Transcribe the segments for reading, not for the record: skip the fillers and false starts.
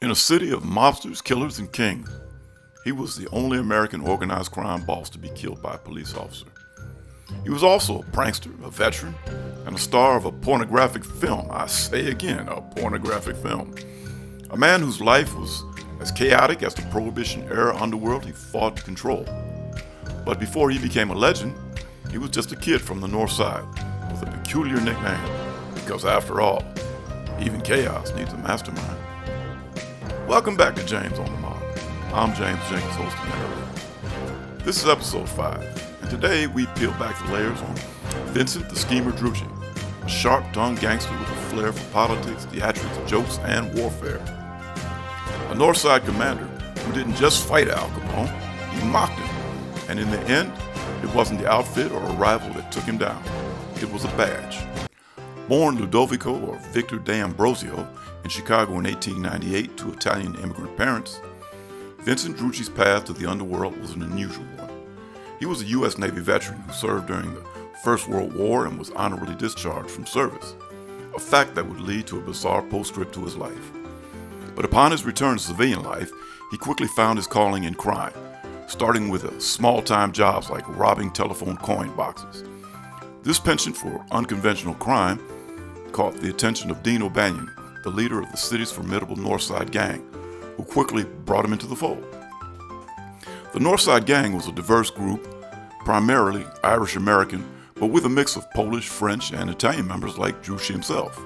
In a city of mobsters, killers, and kings, he was the only American organized crime boss to be killed by a police officer. He was also a prankster, a veteran, and a star of a pornographic film. I say again, a pornographic film. A man whose life was as chaotic as the Prohibition-era underworld he fought to control. But before he became a legend, he was just a kid from the Northside with a peculiar nickname, because after all, even chaos needs a mastermind. Welcome back to James on the Mob. I'm James Jenkins, host and narrator. This is episode 5, and today we peel back the layers on Vincent the Schemer Drucci, a sharp-tongued gangster with a flair for politics, theatrics, jokes, and warfare. A Northside commander who didn't just fight Al Capone, he mocked him, and in the end, it wasn't the outfit or a rival that took him down. It was a badge. Born Ludovico or Victor D'Ambrosio in Chicago in 1898 to Italian immigrant parents, Vincent Drucci's path to the underworld was an unusual one. He was a U.S. Navy veteran who served during the First World War and was honorably discharged from service, a fact that would lead to a bizarre postscript to his life. But upon his return to civilian life, he quickly found his calling in crime, starting with small-time jobs like robbing telephone coin boxes. This penchant for unconventional crime caught the attention of Dean O'Banion, the leader of the city's formidable Northside gang, who quickly brought him into the fold. The Northside gang was a diverse group, primarily Irish-American, but with a mix of Polish, French, and Italian members like Drucci himself.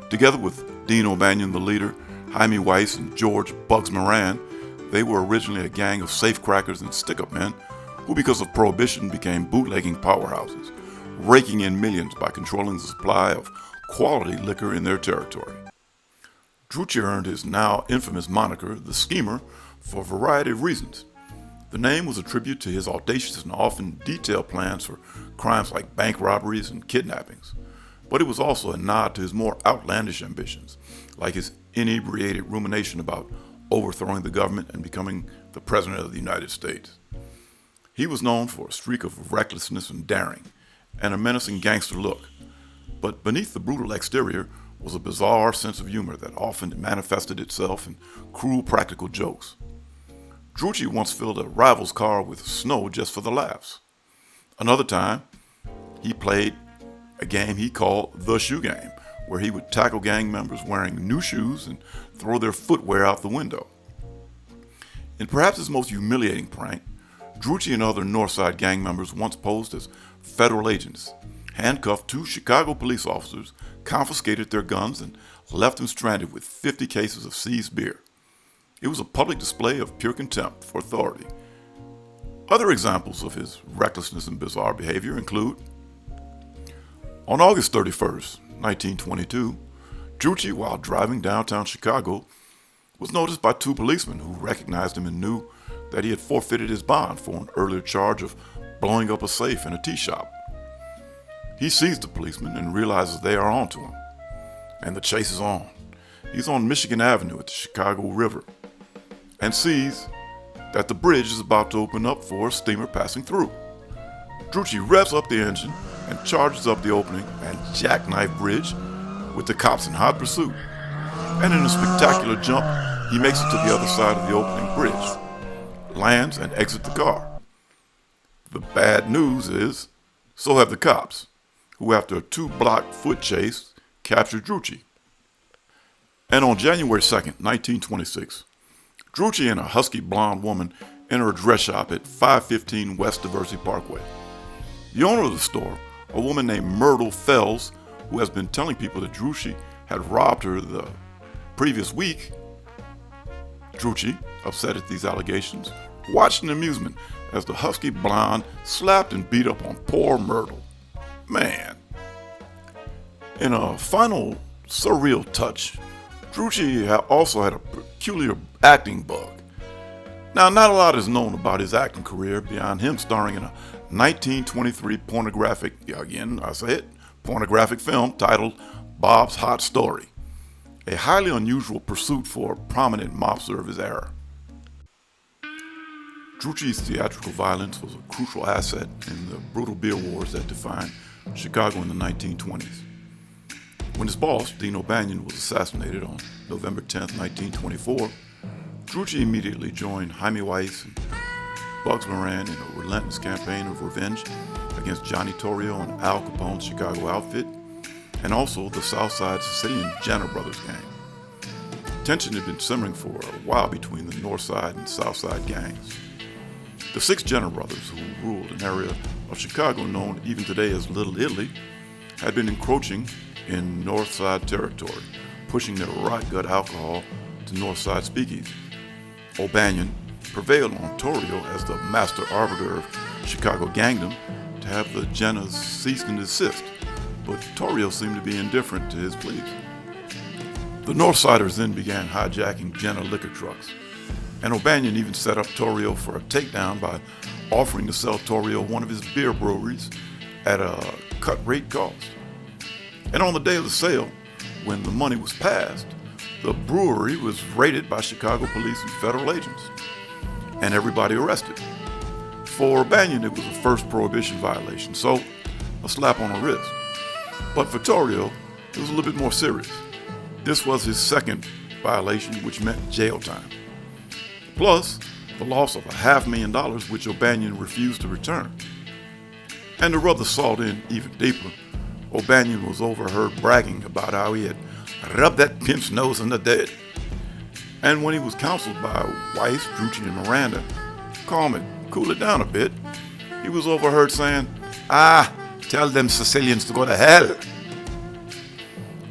Together with Dean O'Banion, the leader, Jaime Weiss, and George Bugs Moran, they were originally a gang of safecrackers and stick-up men who, because of Prohibition, became bootlegging powerhouses, raking in millions by controlling the supply of quality liquor in their territory. Drucci earned his now infamous moniker, the Schemer, for a variety of reasons. The name was a tribute to his audacious and often detailed plans for crimes like bank robberies and kidnappings, but it was also a nod to his more outlandish ambitions, like his inebriated rumination about overthrowing the government and becoming the President of the United States. He was known for a streak of recklessness and daring, and a menacing gangster look, but beneath the brutal exterior was a bizarre sense of humor that often manifested itself in cruel practical jokes. Drucci once filled a rival's car with snow just for the laughs. Another time, he played a game he called the shoe game, where he would tackle gang members wearing new shoes and throw their footwear out the window. In perhaps his most humiliating prank, Drucci and other Northside gang members once posed as federal agents, handcuffed 2 Chicago police officers, confiscated their guns, and left them stranded with 50 cases of seized beer. It was a public display of pure contempt for authority. Other examples of his recklessness and bizarre behavior include: on August 31st, 1922, Drucci, while driving downtown Chicago, was noticed by 2 policemen who recognized him and knew that he had forfeited his bond for an earlier charge of blowing up a safe in a tea shop. He sees the policemen and realizes they are onto him, and the chase is on. He's on Michigan Avenue at the Chicago River and sees that the bridge is about to open up for a steamer passing through. Drucci revs up the engine and charges up the opening and jackknife bridge with the cops in hot pursuit. And in a spectacular jump, he makes it to the other side of the opening bridge, lands and exits the car. The bad news is, so have the cops, who after a 2-block foot chase, captured Drucci. And on January 2nd, 1926, Drucci and a husky blonde woman enter a dress shop at 515 West Diversity Parkway. The owner of the store, a woman named Myrtle Fells, who has been telling people that Drucci had robbed her the previous week. Drucci, upset at these allegations, watched in amusement as the husky blonde slapped and beat up on poor Myrtle. Man. In a final surreal touch, Drucci also had a peculiar acting bug. Now, not a lot is known about his acting career beyond him starring in a 1923 pornographic film titled Bob's Hot Story, a highly unusual pursuit for a prominent mobster of his era. Drucci's theatrical violence was a crucial asset in the brutal beer wars that defined Chicago in the 1920s. When his boss, Dean O'Banion, was assassinated on November 10, 1924, Drucci immediately joined Jaime Weiss and Bugs Moran in a relentless campaign of revenge against Johnny Torrio and Al Capone's Chicago outfit, and also the Southside Sicilian Jenner Brothers gang. Tension had been simmering for a while between the Northside and Southside gangs. The six Jenner brothers, who ruled an area of Chicago known even today as Little Italy, had been encroaching in Northside territory, pushing their rot gut alcohol to Northside speakeasy. O'Banion prevailed on Torrio as the master arbiter of Chicago gangdom to have the Jenners cease and desist, but Torrio seemed to be indifferent to his pleas. The Northsiders then began hijacking Jenner liquor trucks, and O'Banion even set up Torrio for a takedown by offering to sell Torrio one of his beer breweries at a cut rate cost. And on the day of the sale, when the money was passed, the brewery was raided by Chicago police and federal agents, and everybody arrested. For O'Banion, it was a first Prohibition violation, so a slap on the wrist. But for Torrio, it was a little bit more serious. This was his second violation, which meant jail time. Plus, the loss of $500,000, which O'Banion refused to return. And to rub the salt in even deeper, O'Banion was overheard bragging about how he had rubbed that pimp's nose in the dirt. And when he was counseled by Weiss, Drucci, and Miranda, cool it down a bit, he was overheard saying, tell them Sicilians to go to hell.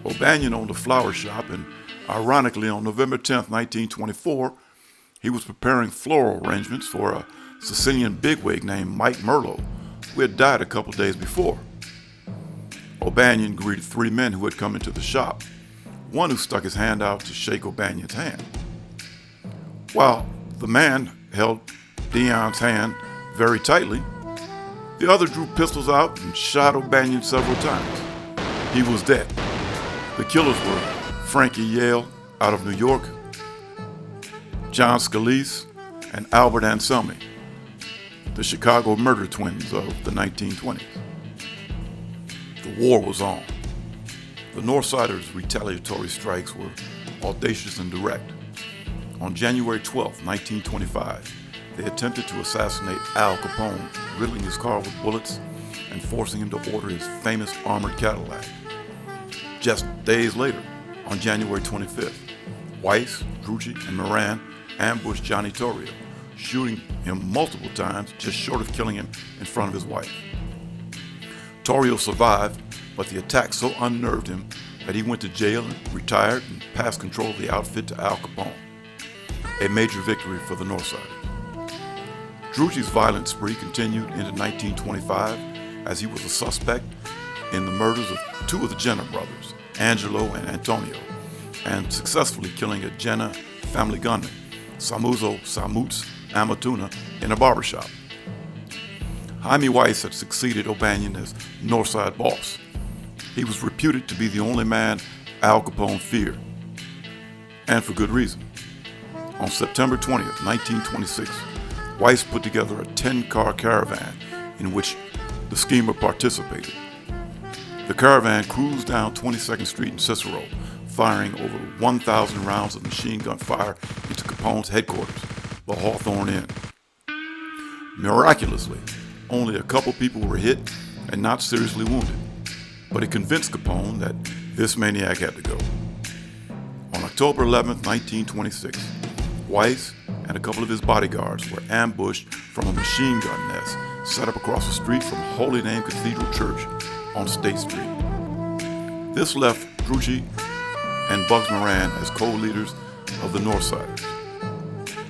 O'Banion owned a flower shop, and ironically, on November 10, 1924, he was preparing floral arrangements for a Sicilian bigwig named Mike Merlo, who had died a couple days before. O'Banion greeted three men who had come into the shop, one who stuck his hand out to shake O'Banion's hand. While the man held Dion's hand very tightly, the other drew pistols out and shot O'Banion several times. He was dead. The killers were Frankie Yale out of New York, John Scalise, and Albert Anselmi, the Chicago murder twins of the 1920s. The war was on. The Northsiders' retaliatory strikes were audacious and direct. On January 12, 1925, they attempted to assassinate Al Capone, riddling his car with bullets and forcing him to order his famous armored Cadillac. Just days later, on January 25th, Weiss, Drucci, and Moran ambushed Johnny Torrio, shooting him multiple times just short of killing him in front of his wife. Torrio survived, but the attack so unnerved him that he went to jail and retired and passed control of the outfit to Al Capone. A major victory for the Northsiders. Drucci's violent spree continued into 1925 as he was a suspect in the murders of two of the Jenner brothers, Angelo and Antonio, and successfully killing a Jenner family gunman, Samuzo Samutz Amatuna, in a barbershop. Jaime Weiss had succeeded O'Banion as Northside boss. He was reputed to be the only man Al Capone feared, and for good reason. On September 20th, 1926, Weiss put together a 10-car caravan in which the schemer participated. The caravan cruised down 22nd Street in Cicero, firing over 1,000 rounds of machine gun fire into Capone's headquarters, the Hawthorne Inn. Miraculously, only a couple people were hit and not seriously wounded, but it convinced Capone that this maniac had to go. On October 11, 1926, Weiss and a couple of his bodyguards were ambushed from a machine gun nest set up across the street from Holy Name Cathedral Church on State Street. This left Drucci and Bugs Moran as co-leaders of the Northsiders.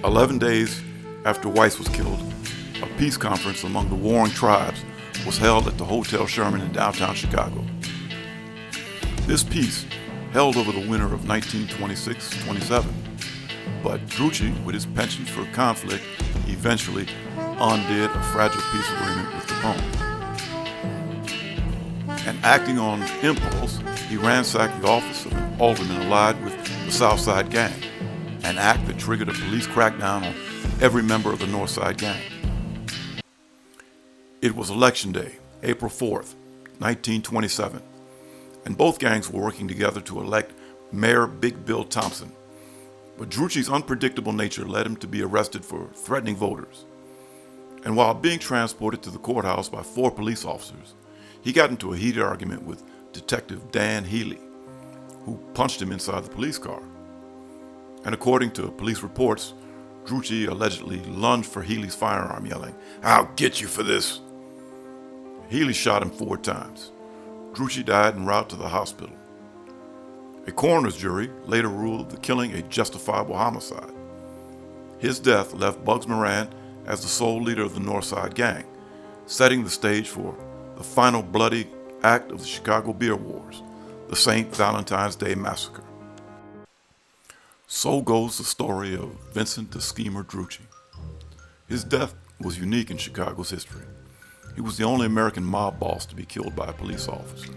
11 days after Weiss was killed, a peace conference among the warring tribes was held at the Hotel Sherman in downtown Chicago. This peace held over the winter of 1926-27, but Drucci, with his penchant for conflict, eventually undid a fragile peace agreement with Capone. And acting on impulse, he ransacked the office of an alderman allied with the Southside Gang, an act that triggered a police crackdown on every member of the Northside Gang. It was Election Day, April 4th, 1927, and both gangs were working together to elect Mayor Big Bill Thompson. But Drucci's unpredictable nature led him to be arrested for threatening voters. And while being transported to the courthouse by 4 police officers, he got into a heated argument with Detective Dan Healy, who punched him inside the police car. And according to police reports, Drucci allegedly lunged for Healy's firearm, yelling, "I'll get you for this." Healy shot him 4 times. Drucci died en route to the hospital. A coroner's jury later ruled the killing a justifiable homicide. His death left Bugs Moran as the sole leader of the Northside gang, setting the stage for the final bloody act of the Chicago Beer Wars, the St. Valentine's Day Massacre. So goes the story of Vincent the Schemer Drucci. His death was unique in Chicago's history. He was the only American mob boss to be killed by a police officer.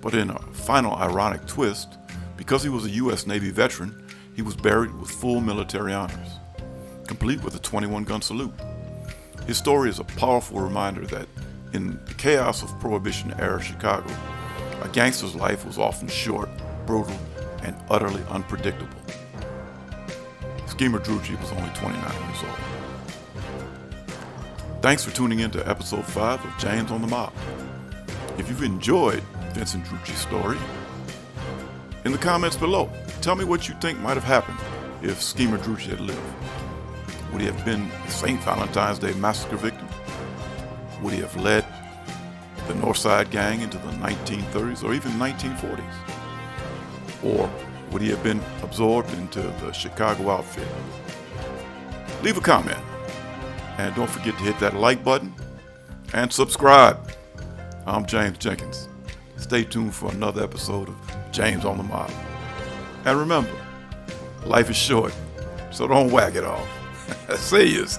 But in a final ironic twist, because he was a U.S. Navy veteran, he was buried with full military honors, complete with a 21-gun salute. His story is a powerful reminder that in the chaos of Prohibition-era Chicago, a gangster's life was often short, brutal, and utterly unpredictable. Schemer Drucci was only 29 years old. Thanks for tuning in to episode 5 of James on the Mob. If you've enjoyed Vincent Drucci's story, in the comments below, tell me what you think might have happened if Schemer Drucci had lived. Would he have been a St. Valentine's Day Massacre victim? Would he have led the Northside gang into the 1930s or even 1940s? Or would he have been absorbed into the Chicago outfit? Leave a comment. And don't forget to hit that like button and subscribe. I'm James Jenkins. Stay tuned for another episode of James on the Mob. And remember, life is short, so don't whack it off. See yous.